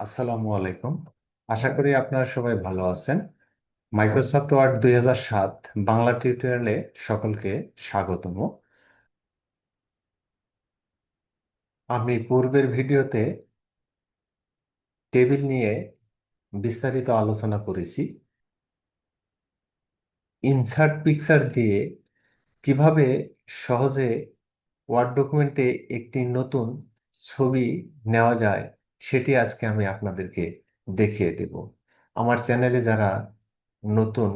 আসসালামু আলাইকুম। আশা করি আপনারা সবাই ভালো আছেন। মাইক্রোসফট ওয়ার্ড 2007 বাংলা টিউটোরিয়ালে সকলকে স্বাগতম। আমি পূর্বের ভিডিওতে টেবিল নিয়ে বিস্তারিত আলোচনা করেছি। ইনসার্ট পিকচার দিয়ে কিভাবে সহজে ওয়ার্ড ডকুমেন্টে একটি নতুন ছবি নেওয়া যায় সেটি আজকে আমি আপনাদেরকে দেখিয়ে দেব। আমার চ্যানেলে যারা নতুন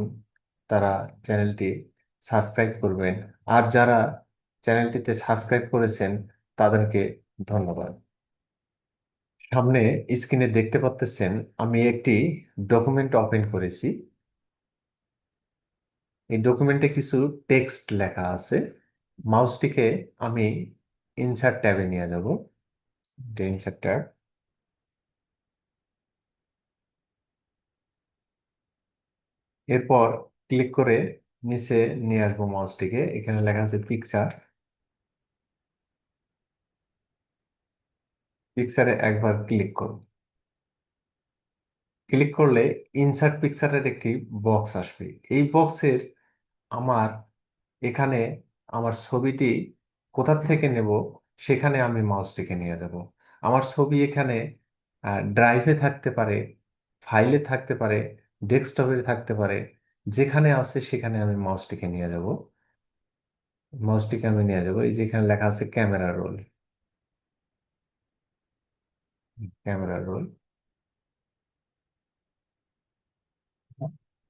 তারা চ্যানেলটি সাবস্ক্রাইব করবেন, আর যারা চ্যানেলটিতে সাবস্ক্রাইব করেছেন তাদেরকে ধন্যবাদ। সামনে স্ক্রিনে দেখতে পাচ্ছেন আমি একটি ডকুমেন্ট ওপেন করেছি। এই ডকুমেন্টে কিছু টেক্সট লেখা আছে। মাউসটিকে আমি ইনসার্ট ট্যাবে নিয়ে যাব। ইনসার্ট ট্যাব, এরপর ক্লিক করে নিচে নিয়ে আসবো মাউসটিকে। এখানে লেখা আছে পিকচার। পিকচারে একবার ক্লিক করুন। ক্লিক করলে ইনসার্ট পিকচারের একটি বক্স আসবে। এই বক্সের আমার এখানে আমার ছবিটি কোথা থেকে নেব সেখানে আমি মাউসটিকে নিয়ে যাব। আমার ছবি এখানে ড্রাইভে থাকতে পারে, ফাইলে থাকতে পারে, ডেস্কটপে থাকতে পারে। যেখানে আছে সেখানে আমি মাউসটিকে নিয়ে যাব। মাউসটিকে আমি নিয়ে যাব, এই যেখানে লেখা আছে ক্যামেরা রোল। ক্যামেরা রোল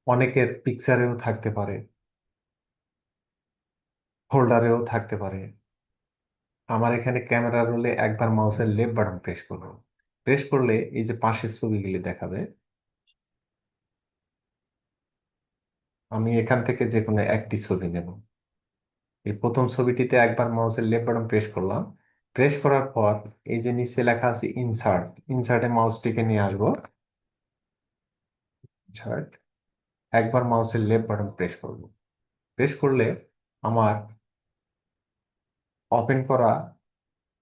অনেকের পিকচারেও থাকতে পারে, ফোল্ডারেও থাকতে পারে। আমার এখানে ক্যামেরা রোলে একবার মাউসের লেফট বাটন প্রেস করব। প্রেস করলে এই যে পাশের ছবিগুলি দেখাবে। আমি এখান থেকে যে কোনো একটি ছবি নেব। এই প্রথম ছবিটিতে একবার মাউসের লেফট বাটন প্রেস করলাম। প্রেস করার পর এই যে নিচে লেখা আছে ইনসার্ট, ইনসার্টে মাউসটিকে নিয়ে আসবো। ইনসার্ট, একবার মাউসের লেফট বাটন প্রেস করব। প্রেস করলে আমার ওপেন করা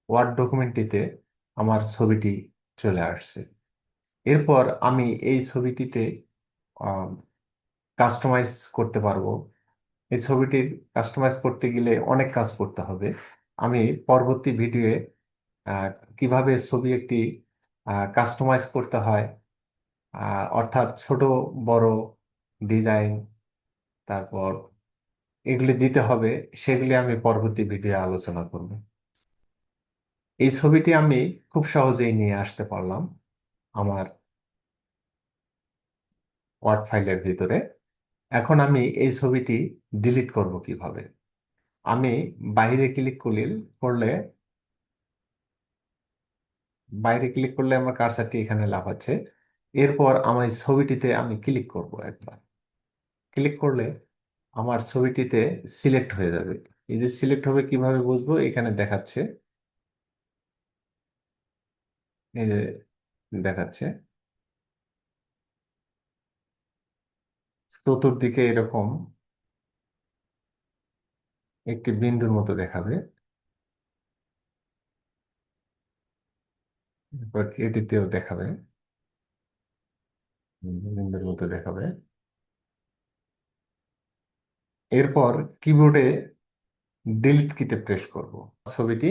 ওয়ার্ড ডকুমেন্টটিতে আমার ছবিটি চলে আসছে। এরপর আমি এই ছবিটিতে কাস্টমাইজ করতে পারবো। এই ছবিটির কাস্টমাইজ করতে গেলে অনেক কাজ করতে হবে। আমি পরবর্তী ভিডিওয়ে আহ, কিভাবে ছবি একটি কাস্টমাইজ করতে হয়, অর্থাৎ ছোট বড় ডিজাইন, তারপর এগুলি দিতে হবে, সেগুলি আমি পরবর্তী ভিডিও আলোচনা করব। এই ছবিটি আমি খুব সহজেই নিয়ে আসতে পারলাম আমার ওয়ার্ড ফাইলের ভিতরে। এখন আমি এই ছবিটি ডিলিট করব কিভাবে? আমি বাইরে ক্লিক করলে আমার কার্সারটি এখানে লাফাচ্ছে। এরপর আমার এই ছবিটিতে আমি ক্লিক করব একবার। ক্লিক করলে আমার ছবিটিতে সিলেক্ট হয়ে যাবে। এই যে সিলেক্ট হবে কিভাবে বুঝবো, এখানে দেখাচ্ছে। এই যে দেখাচ্ছে চতুর্দিকে এরকম একটি বিন্দুর মতো দেখাবে। এরপর এটিতেও দেখাবে, বিন্দুর মতো দেখাবে। এরপর কিবোর্ডে ডিলিট কিতে প্রেস করব, ছবিটি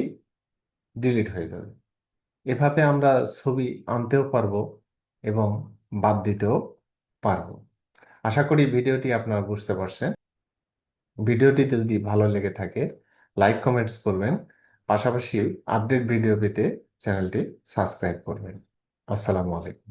ডিলিট হয়ে যাবে। এভাবে আমরা ছবি আনতেও পারবো এবং বাদ দিতেও পারবো। আশা করি ভিডিওটি আপনারা বুঝতে পারছেন। ভিডিওটিতে যদি ভালো লেগে থাকে লাইক কমেন্টস করবেন, পাশাপাশি আপডেট ভিডিও পেতে চ্যানেলটি সাবস্ক্রাইব করবেন। আসসালামু আলাইকুম।